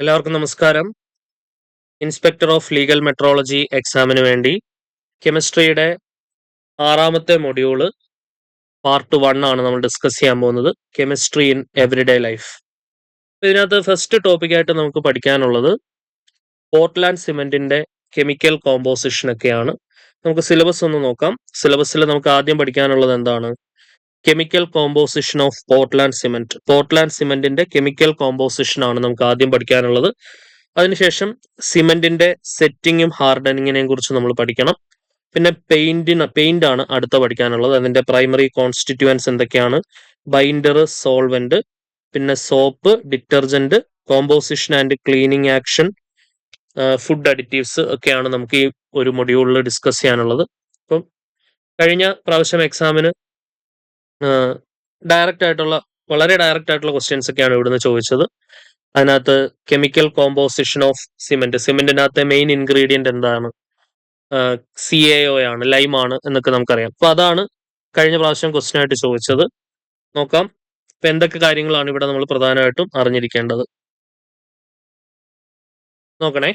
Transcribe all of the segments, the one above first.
എല്ലാവർക്കും നമസ്കാരം. Inspector of legal metrology എക്സാമിന് വേണ്ടി കെമിസ്ട്രിയുടെ 6ാമത്തെ മൊഡ്യൂള് പാർട്ട് 1 ആണ് നമ്മൾ ഡിസ്കസ് ചെയ്യാൻ പോകുന്നത്. Chemistry in everyday life. ഇതിനകത്ത് ഫസ്റ്റ് ടോപ്പിക്കായിട്ട് നമുക്ക് പഠിക്കാനുള്ളത് പോർട്ട്ലാൻഡ് സിമെന്റിന്റെ കെമിക്കൽ കോമ്പോസിഷൻ ഒക്കെയാണ്. നമുക്ക് സിലബസ് ഒന്ന് നോക്കാം. സിലബസിൽ നമുക്ക് ആദ്യം പഠിക്കാനുള്ളത് എന്താണ്? Chemical composition of Portland cement. Portland സിമെന്റിന്റെ കെമിക്കൽ കോമ്പോസിഷൻ ആണ് നമുക്ക് ആദ്യം പഠിക്കാനുള്ളത്. അതിനുശേഷം സിമെന്റിന്റെ സെറ്റിങ്ങും ഹാർഡനിങ്ങിനെയും കുറിച്ച് നമ്മൾ പഠിക്കണം. പിന്നെ പെയിന്റ് ആണ് അടുത്ത പഠിക്കാനുള്ളത്. അതിന്റെ പ്രൈമറി കോൺസ്റ്റിറ്റ്യുവൻസ് എന്തൊക്കെയാണ്? ബൈൻഡർ, സോൾവെന്റ്, പിന്നെ soap, detergent, composition and cleaning action, food additives ഒക്കെയാണ് നമുക്ക് ഈ ഒരു മൊഡ്യൂളിൽ ഡിസ്കസ് ചെയ്യാനുള്ളത്. അപ്പം കഴിഞ്ഞ പ്രാവശ്യം എക്സാമിന് വളരെ ഡയറക്റ്റ് ആയിട്ടുള്ള ക്വസ്റ്റ്യൻസ് ഒക്കെയാണ് ഇവിടുന്ന് ചോദിച്ചത്. അതിനകത്ത് കെമിക്കൽ കോമ്പോസിഷൻ ഓഫ് സിമെന്റിനകത്തെ മെയിൻ ഇൻഗ്രീഡിയന്റ് എന്താണ്? CaO ആണ്, ലൈമാണ് എന്നൊക്കെ നമുക്കറിയാം. അപ്പൊ അതാണ് കഴിഞ്ഞ പ്രാവശ്യം ക്വസ്റ്റ്യൻ ആയിട്ട് ചോദിച്ചത്. നോക്കാം ഇപ്പൊ എന്തൊക്കെ കാര്യങ്ങളാണ് ഇവിടെ നമ്മൾ പ്രധാനമായിട്ടും അറിഞ്ഞിരിക്കേണ്ടത്. നോക്കണേ,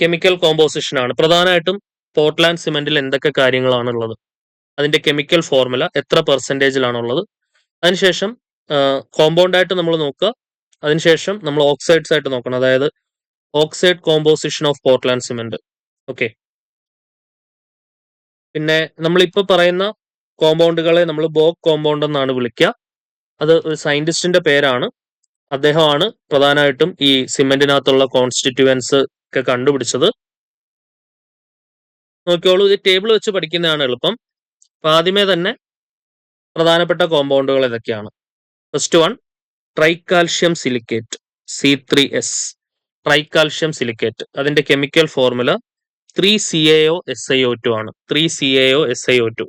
കെമിക്കൽ കോമ്പോസിഷൻ ആണ് പ്രധാനമായിട്ടും. പോർട്ട്ലാൻഡ് സിമെന്റിൽ എന്തൊക്കെ കാര്യങ്ങളാണ് ഉള്ളത്, അതിന്റെ കെമിക്കൽ ഫോർമുല എത്ര പെർസെന്റേജിലാണുള്ളത്, അതിനുശേഷം കോമ്പൗണ്ട് ആയിട്ട് നമ്മൾ നോക്കുക. അതിനുശേഷം നമ്മൾ ഓക്സൈഡ്സ് ആയിട്ട് നോക്കണം, അതായത് oxide composition of Portland cement. Okay, പിന്നെ നമ്മളിപ്പോൾ പറയുന്ന കോമ്പൗണ്ടുകളെ നമ്മൾ ബോക്ക് കോമ്പൗണ്ട് എന്നാണ് വിളിക്കുക. അത് ഒരു സയന്റിസ്റ്റിന്റെ പേരാണ്. അദ്ദേഹമാണ് പ്രധാനമായിട്ടും ഈ സിമെന്റിനകത്തുള്ള കോൺസ്റ്റിറ്റ്യുവൻസ് ഒക്കെ കണ്ടുപിടിച്ചത്. നോക്കിയോളൂ, ഇത് ടേബിൾ വെച്ച് പഠിക്കുന്നതാണ് എളുപ്പം. അപ്പൊ ആദ്യമേ തന്നെ പ്രധാനപ്പെട്ട കോമ്പൗണ്ടുകൾ ഏതൊക്കെയാണ്? First one, ട്രൈകാൽഷ്യം silicate, C3S. ട്രൈകാൽഷ്യം silicate, അതിന്റെ കെമിക്കൽ ഫോർമുല 3CaOSiO2 ആണ്. 3CaOSiO2.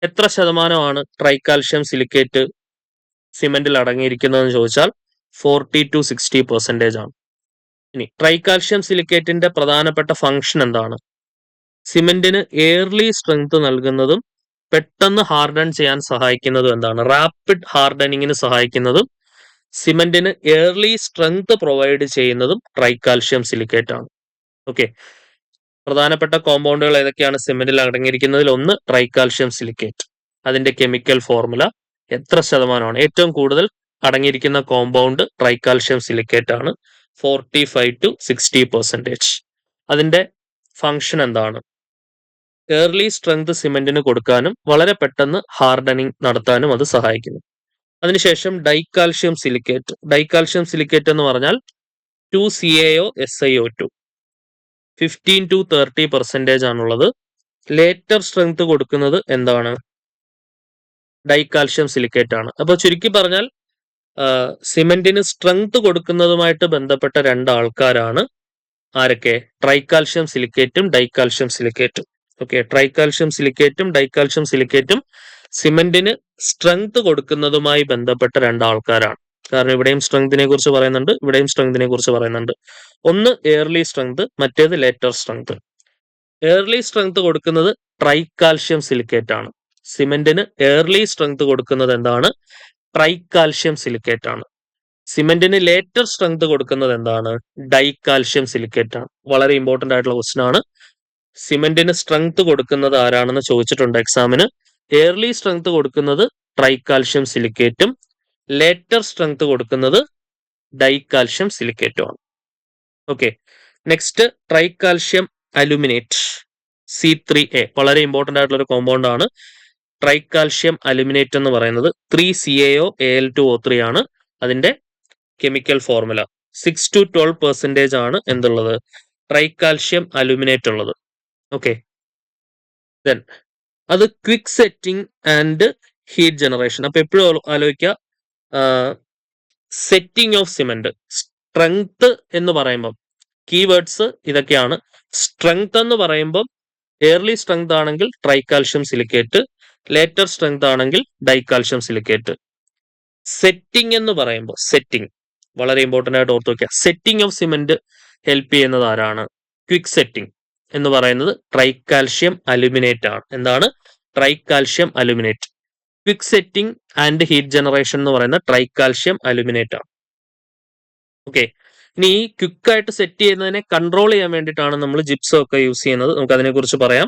എത്ര ശതമാനമാണ് ട്രൈകാൽഷ്യം സിലിക്കേറ്റ് സിമെന്റിൽ അടങ്ങിയിരിക്കുന്നതെന്ന് ചോദിച്ചാൽ 40 to 60% ആണ്. ഇനി ട്രൈകാൽഷ്യം സിലിക്കേറ്റിന്റെ പ്രധാനപ്പെട്ട ഫംഗ്ഷൻ എന്താണ്? സിമെന്റിന് എയർലി സ്ട്രെങ്ത് നൽകുന്നതും പെട്ടെന്ന് ഹാർഡൻ ചെയ്യാൻ സഹായിക്കുന്നതും എന്താണ്? റാപ്പിഡ് ഹാർഡനിങ്ങിന് സഹായിക്കുന്നതും സിമെന്റിന് എയർലി സ്ട്രെങ്ത് പ്രൊവൈഡ് ചെയ്യുന്നതും ട്രൈകാൽഷ്യം സിലിക്കേറ്റ് ആണ്. ഓക്കെ, പ്രധാനപ്പെട്ട കോമ്പൗണ്ടുകൾ ഏതൊക്കെയാണ് സിമെന്റിൽ അടങ്ങിയിരിക്കുന്നതിൽ? ഒന്ന്, ട്രൈകാൽഷ്യം സിലിക്കേറ്റ്. അതിന്റെ കെമിക്കൽ ഫോർമുല എത്ര ശതമാനമാണ്? ഏറ്റവും കൂടുതൽ അടങ്ങിയിരിക്കുന്ന കോമ്പൗണ്ട് ട്രൈകാൽഷ്യം സിലിക്കേറ്റ് ആണ്, 45 to 60%. അതിന്റെ ഫംഗ്ഷൻ എന്താണ്? എയർലി സ്ട്രെങ്ത് സിമെന്റിന് കൊടുക്കാനും വളരെ പെട്ടെന്ന് ഹാർഡനിങ് നടത്താനും അത് സഹായിക്കുന്നു. അതിനുശേഷം ഡൈകാൽഷ്യം സിലിക്കേറ്റ്. ഡൈകാൽഷ്യം സിലിക്കേറ്റ് എന്ന് പറഞ്ഞാൽ 2CaOSiO2. 15 to 30% ആണുള്ളത്. ലേറ്റർ സ്ട്രെങ്ത് കൊടുക്കുന്നത് എന്താണ്? ഡൈകാൽഷ്യം സിലിക്കേറ്റ് ആണ്. അപ്പൊ ചുരുക്കി പറഞ്ഞാൽ സിമെന്റിന് സ്ട്രെങ്ത് കൊടുക്കുന്നതുമായിട്ട് ബന്ധപ്പെട്ട 2 ആൾക്കാരാണ് ആരൊക്കെ? ട്രൈകാൽഷ്യം സിലിക്കേറ്റും ഡൈകാൽഷ്യം സിലിക്കേറ്റും. ഓക്കെ, ട്രൈകാൽഷ്യം സിലിക്കേറ്റും ഡൈകാൽഷ്യം സിലിക്കേറ്റും സിമെന്റിന് സ്ട്രെങ്ത് കൊടുക്കുന്നതുമായി ബന്ധപ്പെട്ട 2 ആൾക്കാരാണ്. കാരണം ഇവിടെയും സ്ട്രെങ്തിനെ കുറിച്ച് പറയുന്നുണ്ട്, ഇവിടെയും സ്ട്രെങ്തിനെ കുറിച്ച് പറയുന്നുണ്ട്. ഒന്ന് എയർലി സ്ട്രെങ്ത്, മറ്റേത് ലേറ്റർ സ്ട്രെങ്ത്. എയർലി സ്ട്രെങ്ത് കൊടുക്കുന്നത് ട്രൈകാൽഷ്യം സിലിക്കേറ്റ് ആണ്. സിമെന്റിന് എയർലി സ്ട്രെങ്ത് കൊടുക്കുന്നത് എന്താണ്? ട്രൈകാൽഷ്യം സിലിക്കേറ്റ് ആണ്. സിമെന്റിന് ലേറ്റർ സ്ട്രെങ്ത് കൊടുക്കുന്നത് എന്താണ്? ഡൈകാൽഷ്യം സിലിക്കേറ്റ് ആണ്. വളരെ ഇമ്പോർട്ടന്റ് ആയിട്ടുള്ള ക്വസ്റ്റൻ ആണ്. സിമെന്റിന് സ്ട്രെങ്ത് കൊടുക്കുന്നത് ആരാണെന്ന് ചോദിച്ചിട്ടുണ്ട് എക്സാമിന്. എയർലി സ്ട്രെങ്ത് കൊടുക്കുന്നത് ട്രൈകാൽഷ്യം സിലിക്കേറ്റും ലേറ്റർ സ്ട്രെങ്ത് കൊടുക്കുന്നത് ഡൈകാൽഷ്യം സിലിക്കേറ്റും ആണ്. Okay, next ട്രൈകാൽഷ്യം aluminate, C3A. വളരെ ഇമ്പോർട്ടന്റ് ആയിട്ടുള്ള ഒരു കോമ്പൗണ്ട് ആണ് ട്രൈകാൽഷ്യം അലുമിനേറ്റ് എന്ന് പറയുന്നത്. 3CaOAl2O3 ആണ് അതിന്റെ കെമിക്കൽ ഫോർമുല. 6 to 12% ആണ് എന്തുള്ളത്? ട്രൈകാൽഷ്യം അലുമിനേറ്റ് ഉള്ളത്. ഓക്കെ, ദെൻ അത് quick setting and heat generation. അപ്പൊ എപ്പോഴും ആലോചിക്കുക, സെറ്റിംഗ് ഓഫ് സിമെന്റ്. സ്ട്രെങ്ത് എന്ന് പറയുമ്പോൾ കീവേഡ്സ് ഇതൊക്കെയാണ്. സ്ട്രെങ്ത് എന്ന് പറയുമ്പോൾ എയർലി സ്ട്രെങ്ത് ആണെങ്കിൽ ട്രൈകാൽഷ്യം സിലിക്കേറ്റ്, ലേറ്റർ സ്ട്രെങ്ത് ആണെങ്കിൽ ഡൈകാൽഷ്യം സിലിക്കേറ്റ്. സെറ്റിംഗ് എന്ന് പറയുമ്പോൾ, സെറ്റിംഗ് വളരെ ഇമ്പോർട്ടന്റ് ആയിട്ട് ഓർത്ത് വെക്കുക. സെറ്റിംഗ് ഓഫ് സിമെന്റ് ഹെൽപ്പ് ചെയ്യുന്നത് ആരാണ്? ക്വിക്ക് സെറ്റിംഗ് എന്ന് പറയുന്നത് ട്രൈകാൽഷ്യം അലുമിനേറ്റ് ആണ്. എന്താണ്? ട്രൈകാൽഷ്യം aluminate. Quick setting and heat generation എന്ന് പറയുന്ന ട്രൈകാൽഷ്യം അലുമിനേറ്റ് ആണ്. ഓക്കെ. ഇനി ഈ ക്വിക്കായിട്ട് സെറ്റ് ചെയ്യുന്നതിനെ കൺട്രോൾ ചെയ്യാൻ വേണ്ടിയിട്ടാണ് നമ്മൾ ജിപ്സം ഒക്കെ യൂസ് ചെയ്യുന്നത്. നമുക്ക് അതിനെക്കുറിച്ച് പറയാം.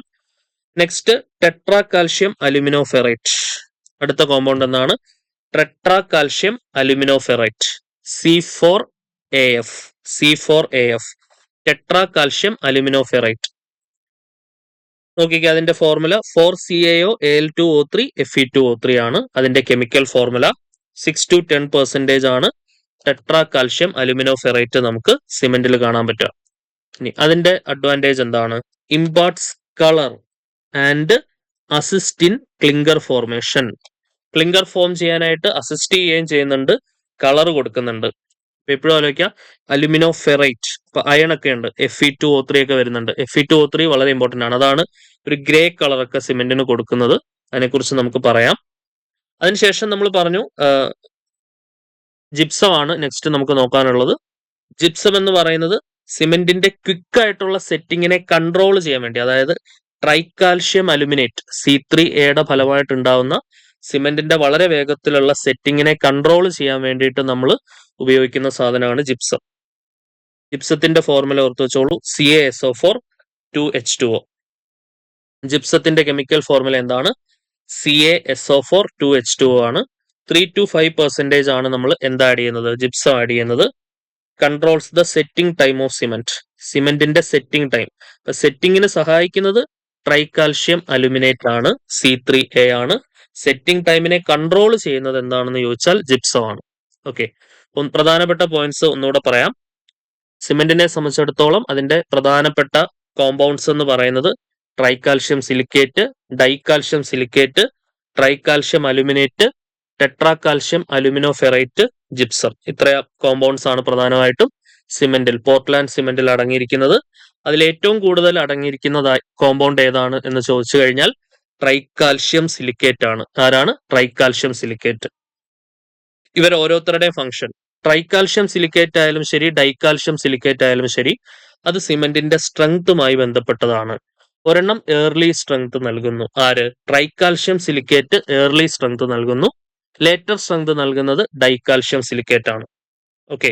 Next tetra calcium aluminoferrite. അടുത്ത കോമ്പൗണ്ട് എന്താണ്? Tetra calcium aluminoferrite, C4AF. C4AF, tetra calcium aluminoferrite. നോക്കിക്കേ, അതിന്റെ ഫോർമുല 4CaO Al2O3 Fe2O3 ആണ്. അതിന്റെ കെമിക്കൽ ഫോർമുല 6 to 10% ആണ് ടെട്രാ കാൽഷ്യം അലുമിനോഫെറൈറ്റ് നമുക്ക് സിമെന്റിൽ കാണാൻ പറ്റുക. ഇനി അതിന്റെ അഡ്വാൻറ്റേജ് എന്താണ്? Imparts colour and assist in clinker formation. Clinker form ചെയ്യാനായിട്ട് അസിസ്റ്റ് ചെയ്യുകയും ചെയ്യുന്നുണ്ട്, കളർ കൊടുക്കുന്നുണ്ട്. എപ്പോഴും ആലോചിക്കുക, അലുമിനോഫെറൈറ്റ്, ഇപ്പൊ അയൺ ഒക്കെ ഉണ്ട്, Fe2O3 ഒക്കെ വരുന്നുണ്ട്. Fe2O3 വളരെ ഇമ്പോർട്ടന്റ് ആണ്. അതാണ് ഒരു ഗ്രേ കളറൊക്കെ സിമെന്റിന് കൊടുക്കുന്നത്. അതിനെക്കുറിച്ച് നമുക്ക് പറയാം. അതിനുശേഷം നമ്മൾ പറഞ്ഞു ജിപ്സം ആണ് നെക്സ്റ്റ് നമുക്ക് നോക്കാനുള്ളത്. ജിപ്സം എന്ന് പറയുന്നത് സിമെന്റിന്റെ ക്വിക്ക് ആയിട്ടുള്ള സെറ്റിങ്ങിനെ കൺട്രോൾ ചെയ്യാൻ വേണ്ടി, അതായത് ട്രൈക്കാൽഷ്യം അലുമിനേറ്റ് C3A ഫലമായിട്ട് ഉണ്ടാവുന്ന സിമെന്റിന്റെ വളരെ വേഗത്തിലുള്ള സെറ്റിങ്ങിനെ കൺട്രോൾ ചെയ്യാൻ വേണ്ടിയിട്ട് നമ്മൾ ഉപയോഗിക്കുന്ന സാധനമാണ് ജിപ്സം. ജിപ്സത്തിന്റെ ഫോർമുല ഓർത്ത് വെച്ചോളൂ, CaSO4 2H2O. ജിപ്സത്തിന്റെ കെമിക്കൽ ഫോർമുല എന്താണ്? CaSO4 2H2O ആണ്. 3 to 5% ആണ് നമ്മൾ എന്താ ആഡ് ചെയ്യുന്നത്? ജിപ്സം ആഡ് ചെയ്യുന്നത്. Controls the setting time of cement. സിമെന്റിന്റെ സെറ്റിംഗ് ടൈം. അപ്പൊ സെറ്റിങ്ങിന് സഹായിക്കുന്നത് ട്രൈക്കാൽഷ്യം അലുമിനേറ്റ് ആണ്, C3A ആണ്. സെറ്റിംഗ് ടൈമിനെ കൺട്രോൾ ചെയ്യുന്നത് എന്താണെന്ന് ചോദിച്ചാൽ ജിപ്സം ആണ്. ഓക്കെ, പ്രധാനപ്പെട്ട പോയിന്റ്സ് ഒന്നുകൂടെ പറയാം. സിമെന്റിനെ സംബന്ധിച്ചിടത്തോളം അതിന്റെ പ്രധാനപ്പെട്ട കോമ്പൗണ്ട്സ് എന്ന് പറയുന്നത് ട്രൈക്കാൽഷ്യം സിലിക്കേറ്റ്, ഡൈക്കാൽഷ്യം സിലിക്കേറ്റ്, ട്രൈക്കാൽഷ്യം അലുമിനേറ്റ്, ടെട്രാകാൽഷ്യം അലുമിനോഫെറൈറ്റ്, ജിപ്സം. ഇത്ര കോമ്പൗണ്ട്സ് ആണ് പ്രധാനമായിട്ടും സിമെന്റിൽ, പോർട്ട്ലാൻഡ് സിമെന്റിൽ അടങ്ങിയിരിക്കുന്നത്. അതിൽ ഏറ്റവും കൂടുതൽ അടങ്ങിയിരിക്കുന്ന കോമ്പൗണ്ട് ഏതാണ് എന്ന് ചോദിച്ചു കഴിഞ്ഞാൽ ട്രൈക്കാൽഷ്യം സിലിക്കേറ്റ് ആണ്. ആരാണ്? ട്രൈക്കാൽഷ്യം സിലിക്കേറ്റ്. ഇവർ ഓരോരുത്തരുടെയും ഫംഗ്ഷൻ, ട്രൈക്കാൽഷ്യം സിലിക്കേറ്റ് ആയാലും ശരി, ഡൈക്കാൽഷ്യം സിലിക്കേറ്റ് ആയാലും ശരി, അത് സിമെന്റിന്റെ സ്ട്രെങ്തുമായി ബന്ധപ്പെട്ടതാണ്. ഒരെണ്ണം ഏർലി സ്ട്രെങ്ത് നൽകുന്നു. ആര്? ട്രൈക്കാൽഷ്യം സിലിക്കേറ്റ് ഏർലി സ്ട്രെങ്ത് നൽകുന്നു. ലേറ്റർ സ്ട്രെങ്ത് നൽകുന്നത് ഡൈക്കാൽഷ്യം സിലിക്കേറ്റ് ആണ്. ഓക്കെ,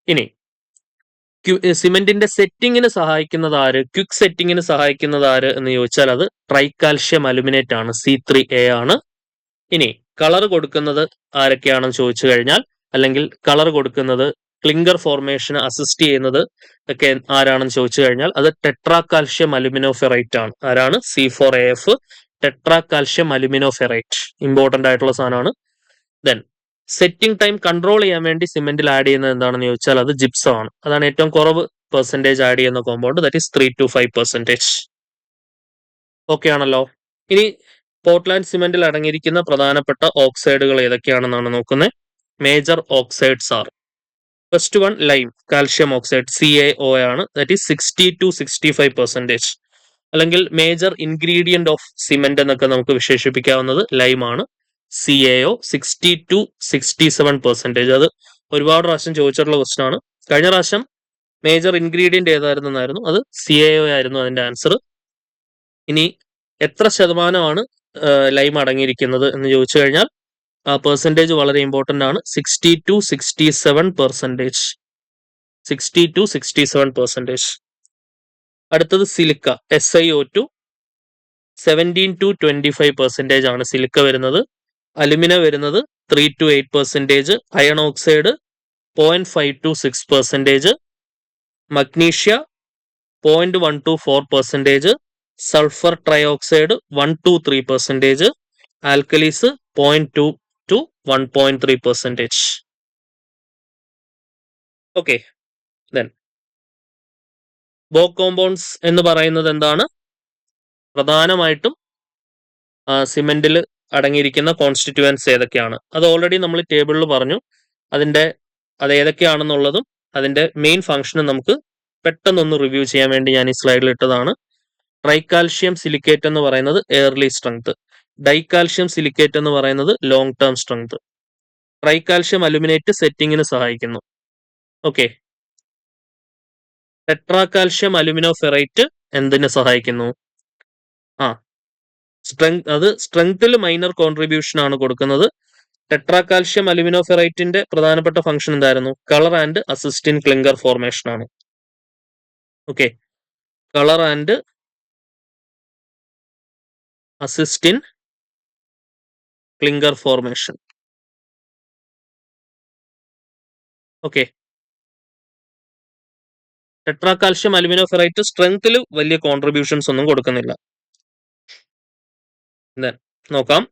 ഇനി സിമെന്റിന്റെ സെറ്റിങ്ങിന് സഹായിക്കുന്നത് ആര്? ക്വിക്ക് സെറ്റിങ്ങിന് സഹായിക്കുന്നത് ആര് എന്ന് ചോദിച്ചാൽ അത് ട്രൈക്കാൽഷ്യം അലുമിനേറ്റ് ആണ്, C3A ആണ്. ഇനി കളർ കൊടുക്കുന്നത് ആരൊക്കെയാണെന്ന് ചോദിച്ചു കഴിഞ്ഞാൽ, അല്ലെങ്കിൽ കളർ കൊടുക്കുന്നത് ക്ലിങ്കർ ഫോർമേഷന് അസിസ്റ്റ് ചെയ്യുന്നത് ഒക്കെ ആരാണെന്ന് ചോദിച്ചു കഴിഞ്ഞാൽ അത് ടെട്രാകാൽഷ്യം അലുമിനോഫെറൈറ്റ് ആണ്. ആരാണ്? C4AF, ടെട്രാകാൽഷ്യം അലുമിനോഫെറൈറ്റ്. ഇമ്പോർട്ടന്റ് ആയിട്ടുള്ള സാധനമാണ്. ദെൻ സെറ്റിംഗ് ടൈം കൺട്രോൾ ചെയ്യാൻ വേണ്ടി സിമെന്റിൽ ആഡ് ചെയ്യുന്നത് എന്താണെന്ന് ചോദിച്ചാൽ അത് ജിപ്സം ആണ്. അതാണ് ഏറ്റവും കുറവ് പെർസെന്റേജ് ആഡ് ചെയ്യുന്ന compound, that is 3 to 5%. Okay ആണല്ലോ. ഇനി പോർട്ട്ലാൻഡ് സിമെന്റിൽ അടങ്ങിയിരിക്കുന്ന പ്രധാനപ്പെട്ട ഓക്സൈഡുകൾ ഏതൊക്കെയാണെന്നാണ് നോക്കുന്നത്. Major oxides are, first one lime, calcium oxide, CaO ആണ്, ദാറ്റ് ഈസ് 60 to 65%. അല്ലെങ്കിൽ മേജർ ഇൻഗ്രീഡിയന്റ് ഓഫ് സിമെന്റ് എന്നൊക്കെ നമുക്ക് വിശേഷിപ്പിക്കാവുന്നത് ലൈം ആണ്. CaO 60 to 67%. അത് ഒരുപാട് പ്രാവശ്യം ചോദിച്ചിട്ടുള്ള ക്വസ്റ്റൻ ആണ്. കഴിഞ്ഞ പ്രാവശ്യം മേജർ ഇൻഗ്രീഡിയന്റ് ഏതായിരുന്നായിരുന്നു? അത് CaO ആയിരുന്നു അതിന്റെ ആൻസർ. ഇനി എത്ര ശതമാനമാണ് ലൈം അടങ്ങിയിരിക്കുന്നത് എന്ന് ചോദിച്ചു കഴിഞ്ഞാൽ ആ പെർസെൻറ്റേജ് വളരെ ഇമ്പോർട്ടന്റ് ആണ്. 60 to 67%. 60 to 67%. അടുത്തത് സിലിക്ക, SiO2, 17 to 25% ആണ് സിലിക്ക വരുന്നത്. അലുമിന വരുന്നത് 3 to 8%. Iron oxide 0.5 to 6%. Magnesia 0.1 to 4%. Sulphur trioxide 1 to 3%. Alkalis 0.2 to 1.3%. Okay, then ബോ കോമ്പൗണ്ട്സ് എന്ന് പറയുന്നത് എന്താണ്? പ്രധാനമായിട്ടും സിമെന്റിൽ അടങ്ങിയിരിക്കുന്ന കോൺസ്റ്റിറ്റ്യുവൻസ് ഏതൊക്കെയാണ്? അത് ഓൾറെഡി നമ്മൾ ടേബിളിൽ പറഞ്ഞു. അത് ഏതൊക്കെയാണെന്നുള്ളതും അതിന്റെ മെയിൻ ഫംഗ്ഷനും നമുക്ക് പെട്ടെന്നൊന്ന് റിവ്യൂ ചെയ്യാൻ വേണ്ടി ഞാൻ ഈ സ്ലൈഡിൽ ഇട്ടതാണ്. ട്രൈക്കാൽഷ്യം സിലിക്കേറ്റ് എന്ന് പറയുന്നത് ഏർലി സ്ട്രെങ്ത്, ഡൈക്കാൽഷ്യം സിലിക്കേറ്റ് എന്ന് പറയുന്നത് ലോങ് ടേം സ്ട്രെങ്ത്, ട്രൈക്കാൽഷ്യം അലുമിനേറ്റ് സെറ്റിങ്ങിന് സഹായിക്കുന്നു. ഓക്കെ, ടെട്രാകാൽഷ്യം അലുമിനോഫെറൈറ്റ് എന്തിന് സഹായിക്കുന്നു? അത് സ്ട്രെങ്ത്തിൽ മൈനർ കോൺട്രിബ്യൂഷൻ ആണ് കൊടുക്കുന്നത്. ടെട്രാ കാൽഷ്യം അലുമിനോഫെറൈറ്റിന്റെ പ്രധാനപ്പെട്ട ഫംഗ്ഷൻ എന്തായിരുന്നു? Colour and assist in clinker formation ആണ്. Okay, colour and assist in clinker formation. Okay, tetra calcium aluminoferrite സ്ട്രെങ്ത്തിൽ വലിയ കോൺട്രിബ്യൂഷൻസ് ഒന്നും കൊടുക്കുന്നില്ല. നോക്കാം.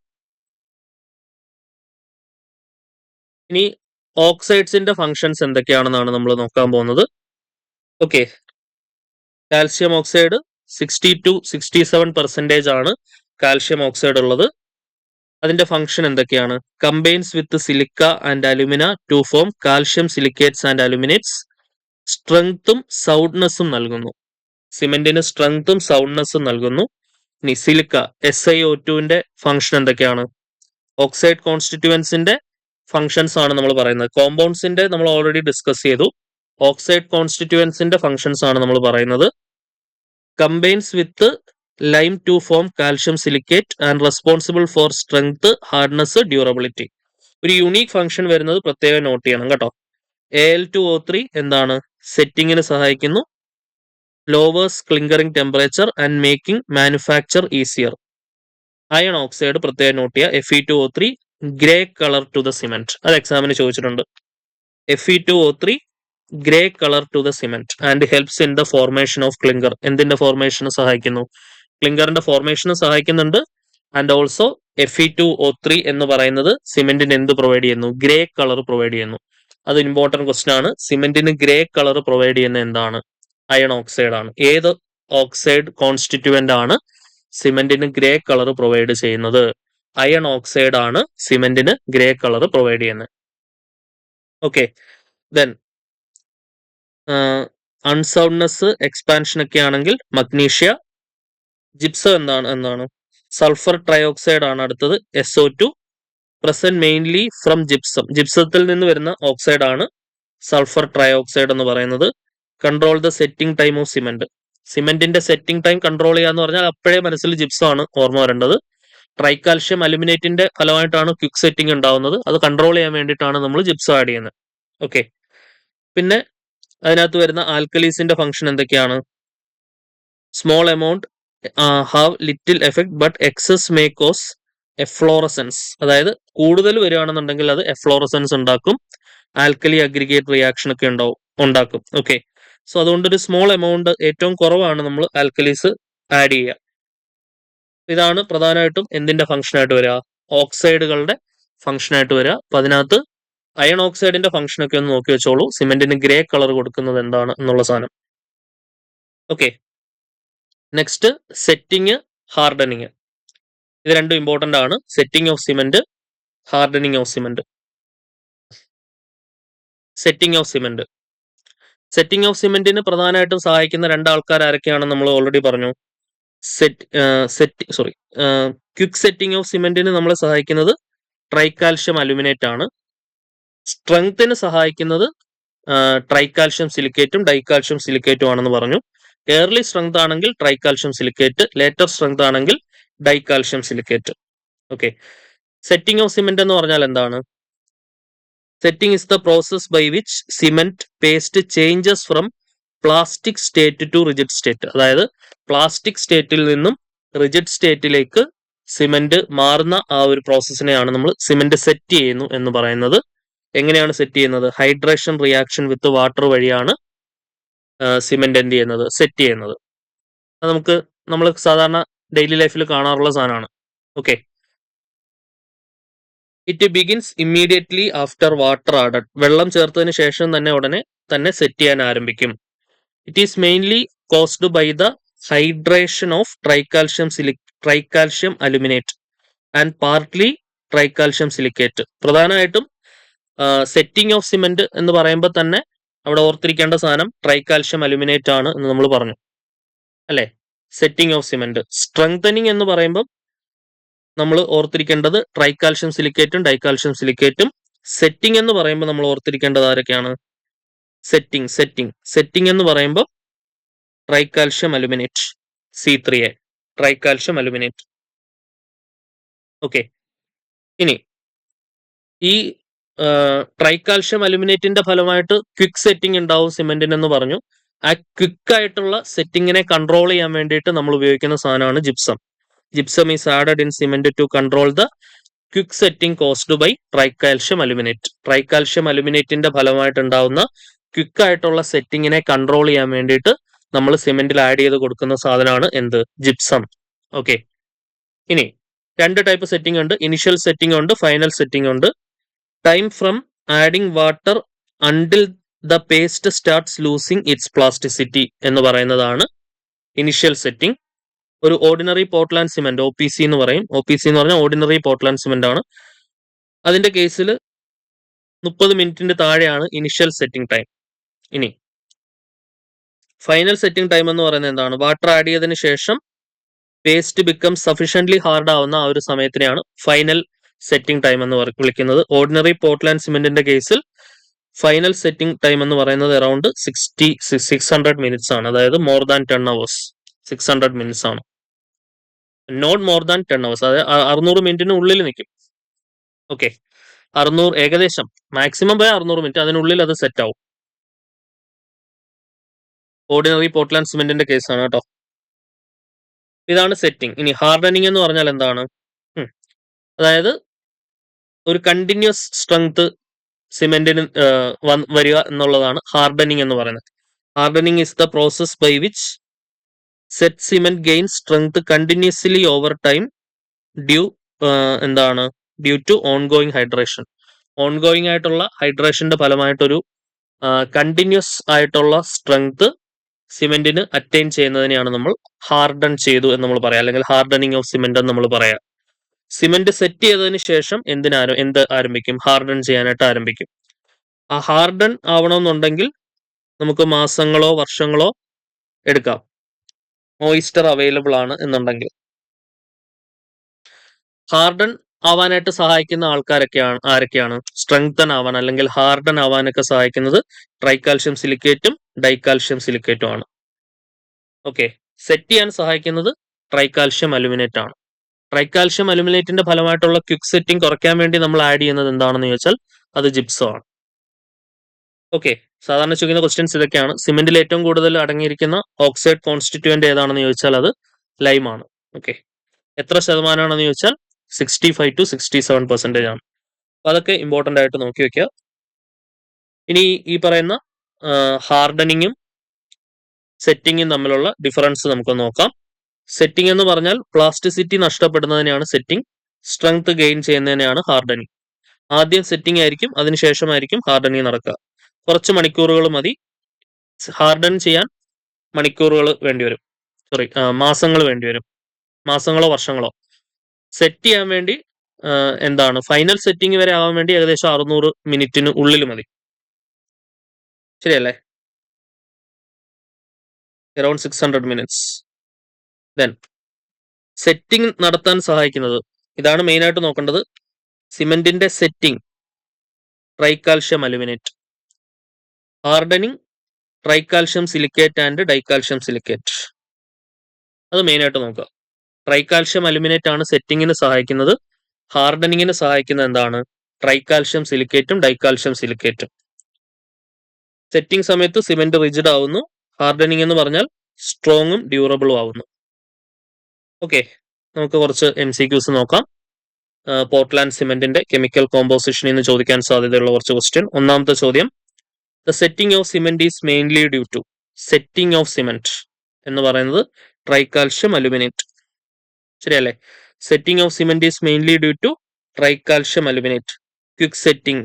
ഇനി ഓക്സൈഡ്സിന്റെ ഫങ്ഷൻസ് എന്തൊക്കെയാണെന്നാണ് നമ്മൾ നോക്കാൻ പോകുന്നത്. ഓക്കെ, കാൽഷ്യം ഓക്സൈഡ് 60-67% ആണ് കാൽഷ്യം ഓക്സൈഡ് ഉള്ളത്. അതിന്റെ ഫംഗ്ഷൻ എന്തൊക്കെയാണ്? Combines with silica and alumina to form calcium silicates and aluminates. സ്ട്രെങ്ത്തും സൗണ്ട്നെസ്സും നൽകുന്നു. സിമെന്റിന് സ്ട്രെങ്ത്തും സൗണ്ട്നെസ്സും നൽകുന്നു. ഇനി സിലിക്ക SiO2ന്റെ ഫംഗ്ഷൻ എന്തൊക്കെയാണ്? ഓക്സൈഡ് കോൺസ്റ്റിറ്റ്യുവൻസിന്റെ ഫംഗ്ഷൻസ് ആണ് നമ്മൾ പറയുന്നത്. കോമ്പൗണ്ട്സിന്റെ നമ്മൾ ഓൾറെഡി ഡിസ്കസ് ചെയ്തു. ഓക്സൈഡ് കോൺസ്റ്റിറ്റ്യുവൻസിന്റെ ഫംഗ്ഷൻസ് ആണ് നമ്മൾ പറയുന്നത്. Combines with lime to form calcium silicate and responsible for strength, hardness, durability. ഒരു യുണീക് ഫംഗ്ഷൻ വരുന്നത് പ്രത്യേകം നോട്ട് ചെയ്യണം കേട്ടോ. Al2O3 എന്താണ്? സെറ്റിങ്ങിന് സഹായിക്കുന്നു. Lowers ക്ലിങ്കറിംഗ് temperature and making manufacture easier. Iron oxide പ്രത്യേകം നോട്ട് ചെയ്യുക. Fe2O3 grey colour to the cement. അത് എക്സാമിന് ചോദിച്ചിട്ടുണ്ട്. Fe2O3 grey colour to the cement and helps in the formation of clinker. എന്തിന്റെ ഫോർമേഷന് സഹായിക്കുന്നു? ക്ലിങ്കറിന്റെ ഫോർമേഷന് സഹായിക്കുന്നുണ്ട്. ആൻഡ് ഓൾസോ Fe2O3 എന്ന് പറയുന്നത് സിമെന്റിന് എന്ത് പ്രൊവൈഡ് ചെയ്യുന്നു? ഗ്രേ കളർ പ്രൊവൈഡ് ചെയ്യുന്നു. അത് ഇമ്പോർട്ടന്റ് ക്വസ്റ്റൻ ആണ്. സിമെന്റിന് ഗ്രേ കളർ പ്രൊവൈഡ് ചെയ്യുന്ന എന്താണ്? അയൺ ഓക്സൈഡ് ആണ്. ഏത് ഓക്സൈഡ് കോൺസ്റ്റിറ്റ്യുവന്റ് ആണ് സിമെന്റിന് ഗ്രേ കളർ പ്രൊവൈഡ് ചെയ്യുന്നത്? അയൺ ഓക്സൈഡ് ആണ് സിമെന്റിന് ഗ്രേ കളർ പ്രൊവൈഡ് ചെയ്യുന്നത്. ഓക്കെ, ദെൻ അൺസൗണ്ട്നെസ്, എക്സ്പാൻഷൻ ഒക്കെ ആണെങ്കിൽ മഗ്നീഷ്യ. ജിപ്സം എന്താണ്? സൾഫർ ട്രയോക്സൈഡ് ആണ് അടുത്തത്. SO2 present mainly from gypsum. ജിപ്സത്തിൽ നിന്ന് വരുന്ന ഓക്സൈഡ് ആണ് സൾഫർ ട്രയോക്സൈഡ് എന്ന് പറയുന്നത്. Control the setting time of cement. സിമെന്റിന്റെ സെറ്റിംഗ് ടൈം കൺട്രോൾ ചെയ്യാന്ന് പറഞ്ഞാൽ അപ്പോഴേ മനസ്സിൽ ജിപ്സം ആണ് ഓർമ്മ വരേണ്ടത്. ട്രൈക്കാൽഷ്യം അലുമിനേറ്റിന്റെ ഫലമായിട്ടാണ് ക്വിക്ക് സെറ്റിംഗ് ഉണ്ടാവുന്നത്. അത് കൺട്രോൾ ചെയ്യാൻ വേണ്ടിയിട്ടാണ് നമ്മൾ ജിപ്സം ആഡ് ചെയ്യുന്നത്. ഓക്കെ, പിന്നെ അതിനകത്ത് വരുന്ന ആൽക്കലീസിന്റെ ഫംഗ്ഷൻ എന്തൊക്കെയാണ്? Small amount have little effect but excess may cause efflorescence. അതായത് കൂടുതൽ വരികയാണെന്നുണ്ടെങ്കിൽ അത് എഫ്ലോറസൻസ് ഉണ്ടാക്കും. ആൽക്കലി അഗ്രിഗേറ്റ് റിയാക്ഷൻ ഒക്കെ ഉണ്ടാക്കും. ഓക്കെ, സോ അതുകൊണ്ടൊരു സ്മോൾ എമൗണ്ട്, ഏറ്റവും കുറവാണ് നമ്മൾ ആൽക്കലീസ് ആഡ് ചെയ്യുക. ഇതാണ് പ്രധാനമായിട്ടും എന്തിന്റെ ഫംഗ്ഷൻ ആയിട്ട് വരിക? ഓക്സൈഡുകളുടെ ഫംഗ്ഷൻ ആയിട്ട് വരിക. അപ്പൊ അതിനകത്ത് അയൺ ഓക്സൈഡിന്റെ ഫംഗ്ഷൻ ഒക്കെ ഒന്ന് നോക്കി വെച്ചോളൂ. സിമെന്റിന് ഗ്രേ കളർ കൊടുക്കുന്നത് എന്താണ് എന്നുള്ള സാധനം. Okay, next setting, hardening. ഇത് രണ്ടും ഇമ്പോർട്ടന്റ് ആണ്. Setting of cement, hardening of cement. Setting of cement. Setting of സിമെന്റിന് പ്രധാനമായിട്ടും സഹായിക്കുന്ന രണ്ടാൾക്കാർ ആരൊക്കെയാണെന്ന് നമ്മൾ ഓൾറെഡി പറഞ്ഞു. ക്വിക്ക് സെറ്റിംഗ് ഓഫ് സിമെന്റിന് നമ്മളെ സഹായിക്കുന്നത് ട്രൈക്കാൽഷ്യം അലുമിനേറ്റ് ആണ്. സ്ട്രെങ്ത്തിന് സഹായിക്കുന്നത് ട്രൈക്കാൽഷ്യം സിലിക്കേറ്റും ഡൈക്കാൽഷ്യം സിലിക്കേറ്റും ആണെന്ന് പറഞ്ഞു. എയർലി സ്ട്രെങ്ത് ആണെങ്കിൽ ട്രൈക്കാൽഷ്യം സിലിക്കേറ്റ്, ലേറ്റർ സ്ട്രെങ്ത് ആണെങ്കിൽ dicalcium silicate. Okay, setting of cement എന്ന് പറഞ്ഞാൽ എന്താണ്? Setting is the process by which cement paste changes from plastic state to rigid state. അതായത് പ്ലാസ്റ്റിക് സ്റ്റേറ്റിൽ നിന്നും റിജിഡ് സ്റ്റേറ്റിലേക്ക് സിമെന്റ് മാറുന്ന ആ ഒരു പ്രോസസ്സിനെയാണ് നമ്മൾ സിമെന്റ് സെറ്റ് ചെയ്യുന്നു എന്ന് പറയുന്നത്. എങ്ങനെയാണ് സെറ്റ് ചെയ്യുന്നത്? ഹൈഡ്രേഷൻ റിയാക്ഷൻ വിത്ത് വാട്ടർ വഴിയാണ് സിമെന്റ് എന്ത് ചെയ്യുന്നത്? സെറ്റ് ചെയ്യുന്നത്. അത് നമ്മൾ സാധാരണ ഡെയിലി ലൈഫിൽ കാണാറുള്ള സാധനമാണ്. Okay, it begins immediately after water added. വെള്ളം ചേർത്തതിന് ശേഷം ഉടനെ തന്നെ സെറ്റ് ചെയ്യാൻ ആരംഭിക്കും. It is mainly caused by the hydration of tricalcium aluminate and partly tricalcium silicate. പ്രധാനമായിട്ടും സെറ്റിംഗ് ഓഫ് സിമെന്റ് എന്ന് പറയുമ്പോൾ തന്നെ അവിടെ ഓർത്തിരിക്കേണ്ട സാധനം ട്രൈക്കാൽഷ്യം അലുമിനേറ്റ് ആണ് എന്ന് നമ്മൾ പറഞ്ഞു അല്ലെ? Setting of cement. സ്ട്രെങ്തനിങ് എന്ന് പറയുമ്പോൾ നമ്മൾ ഓർത്തിരിക്കേണ്ടത് ട്രൈക്കാൽഷ്യം സിലിക്കേറ്റും ഡൈക്കാൽഷ്യം സിലിക്കേറ്റും. സെറ്റിംഗ് എന്ന് പറയുമ്പോൾ നമ്മൾ ഓർത്തിരിക്കേണ്ടത് ആരൊക്കെയാണ്? സെറ്റിംഗ് എന്ന് പറയുമ്പോൾ ട്രൈക്കാൽഷ്യം അലുമിനേറ്റ്, C3A, ട്രൈക്കാൽഷ്യം അലുമിനേറ്റ്. ഓക്കെ, ഇനി ഈ ട്രൈക്കാൽഷ്യം അലുമിനേറ്റിന്റെ ഫലമായിട്ട് ക്വിക്ക് സെറ്റിംഗ് ഉണ്ടാവും സിമെന്റിന് എന്ന് പറഞ്ഞു. ആ ക്വിക്ക് ആയിട്ടുള്ള സെറ്റിങ്ങിനെ കൺട്രോൾ ചെയ്യാൻ വേണ്ടിയിട്ട് നമ്മൾ ഉപയോഗിക്കുന്ന സാധനമാണ് gypsum. Gypsum is added in cement to control the quick setting caused by tricalcium aluminate. Tricalcium അലുമിനേറ്റിന്റെ ഫലമായിട്ട് ഉണ്ടാവുന്ന ക്വിക്ക് ആയിട്ടുള്ള സെറ്റിങ്ങിനെ കൺട്രോൾ ചെയ്യാൻ വേണ്ടിയിട്ട് നമ്മൾ സിമെന്റിൽ ആഡ് ചെയ്ത് കൊടുക്കുന്ന സാധനമാണ് എന്ത്? ജിപ്സം. ഓക്കെ, ഇനി രണ്ട് ടൈപ്പ് സെറ്റിംഗ് ഉണ്ട്. ഇനിഷ്യൽ സെറ്റിംഗ് ഉണ്ട്, ഫൈനൽ സെറ്റിംഗ് ഉണ്ട്. Time from adding water until the paste starts losing it's plasticity എന്ന് പറയുന്നതാണ് ഇനിഷ്യൽ സെറ്റിംഗ്. ഒരു ഓർഡിനറി പോർട്ട്ലാൻഡ് സിമെന്റ്, OPC എന്ന് പറയും. OPC എന്ന് പറഞ്ഞാൽ ഓർഡിനറി പോർട്ട്ലാൻഡ് സിമെന്റ് ആണ്. അതിന്റെ കേസിൽ 30 മിനിറ്റിന്റെ താഴെയാണ് ഇനിഷ്യൽ സെറ്റിംഗ് ടൈം. ഇനി ഫൈനൽ സെറ്റിംഗ് ടൈം എന്ന് പറയുന്നത് എന്താണ്? വാട്ടർ ആഡ് ചെയ്തതിനു ശേഷം പേസ്റ്റ് ബിക്കം സഫീഷ്യന്റ്ലി ഹാർഡ് ആവുന്ന ആ ഒരു സമയത്തിനെയാണ് ഫൈനൽ സെറ്റിംഗ് ടൈം എന്ന് വിളിക്കുന്നത്. ഓർഡിനറി പോർട്ട്ലാൻഡ് സിമെന്റിന്റെ കേസിൽ ഫൈനൽ സെറ്റിംഗ് ടൈം എന്ന് പറയുന്നത് അറൌണ്ട് 600 മിനിറ്റ്സ് ആണ്. അതായത് മോർ ദാൻ 10 അവേഴ്സ്. 600 മിനിറ്റ്സ് ആണ്, നോട്ട് മോർ ദാൻ 10 അവേഴ്സ്. അതായത് 600 മിനിറ്റിന് ഉള്ളിൽ നിൽക്കും. ഓക്കെ, 600 ഏകദേശം, മാക്സിമം പോയ 600 മിനിറ്റ്, അതിനുള്ളിൽ അത് സെറ്റ് ആവും. ഓർഡിനറി പോർട്ട്ലാൻഡ് സിമെന്റിന്റെ കേസാണ് കേട്ടോ. ഇതാണ് സെറ്റിംഗ്. ഇനി ഹാർഡനിങ് എന്ന് പറഞ്ഞാൽ എന്താണ്? അതായത് ഒരു കണ്ടിന്യൂസ് സ്ട്രെങ്ത് സിമെന്റിന് വരിക എന്നുള്ളതാണ് ഹാർഡനിങ് എന്ന് പറയുന്നത്. Hardening is the process by which set cement gain strength continuously over time due to ongoing hydration. Ongoing ആയിട്ടുള്ള ഹൈഡ്രേഷന്റെ ഫലമായിട്ടൊരു കണ്ടിന്യൂസ് ആയിട്ടുള്ള സ്ട്രെങ്ത് സിമെന്റിന് അറ്റൈൻ ചെയ്യുന്നതിനെയാണ് നമ്മൾ ഹാർഡൻ ചെയ്തു എന്ന് നമ്മൾ പറയാം, അല്ലെങ്കിൽ ഹാർഡനിങ് ഓഫ് സിമെന്റ് എന്ന് നമ്മൾ പറയാം. സിമെന്റ് സെറ്റ് ചെയ്തതിന് ശേഷം എന്ത് ആരംഭിക്കും? ഹാർഡൻ ചെയ്യാനായിട്ട് ആരംഭിക്കും. ആ ഹാർഡൻ ആവണമെന്നുണ്ടെങ്കിൽ നമുക്ക് മാസങ്ങളോ വർഷങ്ങളോ എടുക്കാം, മോയിസ്ചർ അവൈലബിൾ ആണ് എന്നുണ്ടെങ്കിൽ. ഹാർഡൻ ആവാനായിട്ട് സഹായിക്കുന്ന ആരൊക്കെയാണ്? സ്ട്രെങ്തൻ ആവാൻ അല്ലെങ്കിൽ ഹാർഡൻ ആവാനൊക്കെ സഹായിക്കുന്നത് ട്രൈക്കാൽഷ്യം സിലിക്കേറ്റും ഡൈക്കാൽഷ്യം സിലിക്കേറ്റും ആണ്. ഓക്കെ, സെറ്റ് ചെയ്യാൻ സഹായിക്കുന്നത് ട്രൈക്കാൽഷ്യം അലുമിനേറ്റ് ആണ്. ട്രൈക്കാൽഷ്യം അലുമിനേറ്റിന്റെ ഫലമായിട്ടുള്ള ക്വിക്ക് സെറ്റിംഗ് കുറയ്ക്കാൻ വേണ്ടി നമ്മൾ ആഡ് ചെയ്യുന്നത് എന്താണെന്ന് ചോദിച്ചാൽ അത് ജിപ്സം ആണ്. ഓക്കെ, സാധാരണ ചോദിക്കുന്ന ക്വസ്റ്റ്യൻസ് ഇതൊക്കെയാണ്. സിമെന്റിൽ ഏറ്റവും കൂടുതൽ അടങ്ങിയിരിക്കുന്ന ഓക്സൈഡ് കോൺസ്റ്റിറ്റ്യൂവന്റ് ഏതാണെന്ന് ചോദിച്ചാൽ അത് ലൈമാണ്. ഓക്കെ, എത്ര ശതമാനമാണെന്ന് ചോദിച്ചാൽ 65 to 67% ആണ്. അപ്പൊ അതൊക്കെ ഇമ്പോർട്ടന്റ് ആയിട്ട് നോക്കി വെക്കുക. ഇനി ഈ പറയുന്ന ഹാർഡനിങ്ങും സെറ്റിങ്ങും തമ്മിലുള്ള ഡിഫറൻസ് നമുക്ക് നോക്കാം. സെറ്റിംഗ് എന്ന് പറഞ്ഞാൽ പ്ലാസ്റ്റിസിറ്റി നഷ്ടപ്പെടുന്നതിനെയാണ് സെറ്റിംഗ്, സ്ട്രെങ്ത് ഗെയിൻ ചെയ്യുന്നതിനെയാണ് ഹാർഡനിങ്. ആദ്യം സെറ്റിംഗ് ആയിരിക്കും, അതിനുശേഷമായിരിക്കും ഹാർഡനിങ് നടക്കുക. കുറച്ച് മണിക്കൂറുകൾ മതി. ഹാർഡൻ ചെയ്യാൻ മണിക്കൂറുകൾ വേണ്ടിവരും, മാസങ്ങൾ വേണ്ടിവരും, മാസങ്ങളോ വർഷങ്ങളോ. സെറ്റ് ചെയ്യാൻ വേണ്ടി ഫൈനൽ സെറ്റിംഗ് വരെ ആവാൻ വേണ്ടി ഏകദേശം 600 മിനിറ്റിന് ഉള്ളിൽ മതി. ശരിയല്ലേ? Around 600 minutes. ദെൻ സെറ്റിംഗ് നടത്താൻ സഹായിക്കുന്നത്, ഇതാണ് മെയിൻ ആയിട്ട് നോക്കേണ്ടത്, സിമെന്റിന്റെ setting tricalcium aluminate, hardening tricalcium silicate and dicalcium silicate. അത് മെയിൻ ആയിട്ട് നോക്കുക. ട്രൈക്കാൽഷ്യം അലുമിനേറ്റ് ആണ് സെറ്റിങ്ങിന് സഹായിക്കുന്നത്. ഹാർഡനിങ്ങിന് സഹായിക്കുന്നത് എന്താണ്? ട്രൈക്കാൽഷ്യം സിലിക്കേറ്റും ഡൈക്കാൽഷ്യം സിലിക്കേറ്റും. സെറ്റിംഗ് സമയത്ത് സിമെന്റ് റിജിഡ് ആവുന്നു. ഹാർഡനിങ് എന്ന് പറഞ്ഞാൽ സ്ട്രോങ്ങും ഡ്യൂറബിളും ആവുന്നു. ഓക്കെ, നമുക്ക് കുറച്ച് MCQs നോക്കാം. പോർട്ട്ലാൻഡ് സിമെന്റിന്റെ കെമിക്കൽ കോമ്പോസിഷനിൽ നിന്ന് ചോദിക്കാൻ സാധ്യതയുള്ള കുറച്ച് ക്വസ്റ്റ്യൻ. ഒന്നാമത്തെ ചോദ്യം, the setting of cement is mainly due to. Setting of cement എന്ന് പറയുന്നത് ട്രൈക്കാൽഷ്യം അലുമിനേറ്റ്. ശരിയല്ലേ? Setting of cement is mainly due to tricalcium aluminate. Quick setting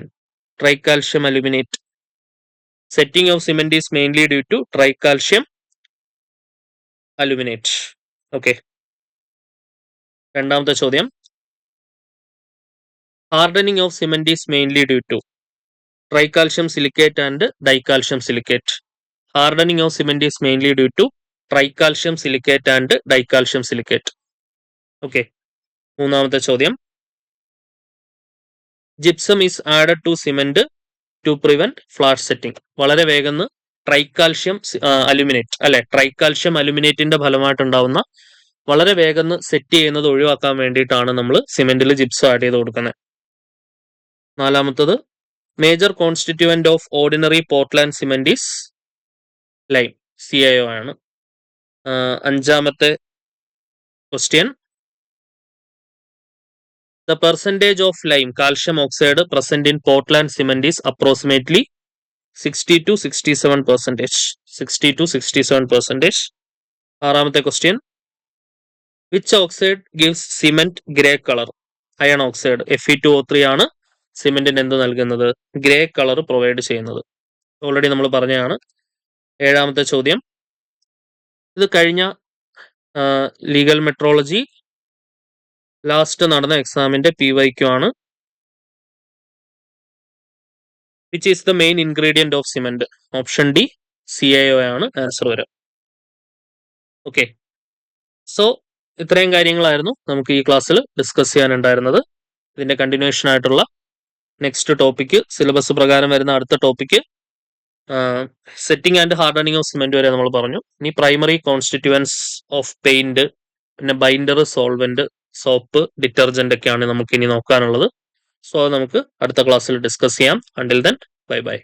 tricalcium aluminate. Setting of cement is mainly due to tricalcium aluminate. Okay, രണ്ടാമത്തെ ചോദ്യം, hardening of cement is mainly due to tricalcium silicate and dicalcium silicate. Hardening of cement is mainly due to tricalcium silicate and dicalcium silicate. Okay, മൂന്നാമത്തെ ചോദ്യം, gypsum is added to cement to prevent flat setting. വളരെ വേഗം ട്രൈക്കാൽഷ്യം aluminate അല്ലെ, ട്രൈക്കാൽഷ്യം അലുമിനേറ്റിന്റെ ഫലമായിട്ടുണ്ടാവുന്ന വളരെ വേഗം set ചെയ്യുന്നത് ഒഴിവാക്കാൻ വേണ്ടിയിട്ടാണ് നമ്മൾ സിമെന്റിൽ ജിപ്സം ആഡ് ചെയ്ത് കൊടുക്കുന്നത്. നാലാമത്തത് major constituent of ordinary Portland cement is lime, CaO ആണ്. അഞ്ചാമത്തെ question, the percentage of lime calcium oxide present in Portland cement is approximately 60 to 67%. 60 to 67%. ആറാമത്തെ question, which oxide gives cement grey color? Iron oxide Fe2O3 ആണ് സിമെന്റിന് എന്ത് നൽകുന്നത്? Grey colour provide ചെയ്യുന്നത്. Already നമ്മൾ പറഞ്ഞതാണ്. ഏഴാമത്തെ ചോദ്യം, ഇത് കഴിഞ്ഞ ലീഗൽ മെട്രോളജി ലാസ്റ്റ് നടന്ന എക്സാമിന്റെ PYQ ആണ്. Which is the main ingredient of cement? Option D CaO ആണ് ആൻസർ വരാം. ഓക്കെ, സോ ഇത്രയും കാര്യങ്ങളായിരുന്നു നമുക്ക് ഈ ക്ലാസ്സിൽ ഡിസ്കസ് ചെയ്യാനുണ്ടായിരുന്നത്. ഇതിന്റെ കണ്ടിന്യൂഷൻ ആയിട്ടുള്ള നെക്സ്റ്റ് ടോപ്പിക്ക്, സിലബസ് പ്രകാരം വരുന്ന അടുത്ത topic setting and hardening of cement വരെ നമ്മൾ പറഞ്ഞു. ഇനി പ്രൈമറി കോൺസ്റ്റിറ്റ്യൂവൻസ് ഓഫ് പെയിന്റ്, പിന്നെ ബൈൻഡർ, സോൾവെന്റ്, സോപ്പ്, ഡിറ്റർജന്റ് ഒക്കെയാണ് നമുക്ക് ഇനി നോക്കാനുള്ളത്. സോ നമുക്ക് അടുത്ത ക്ലാസ്സിൽ ഡിസ്കസ് ചെയ്യാം. Until then, bye bye.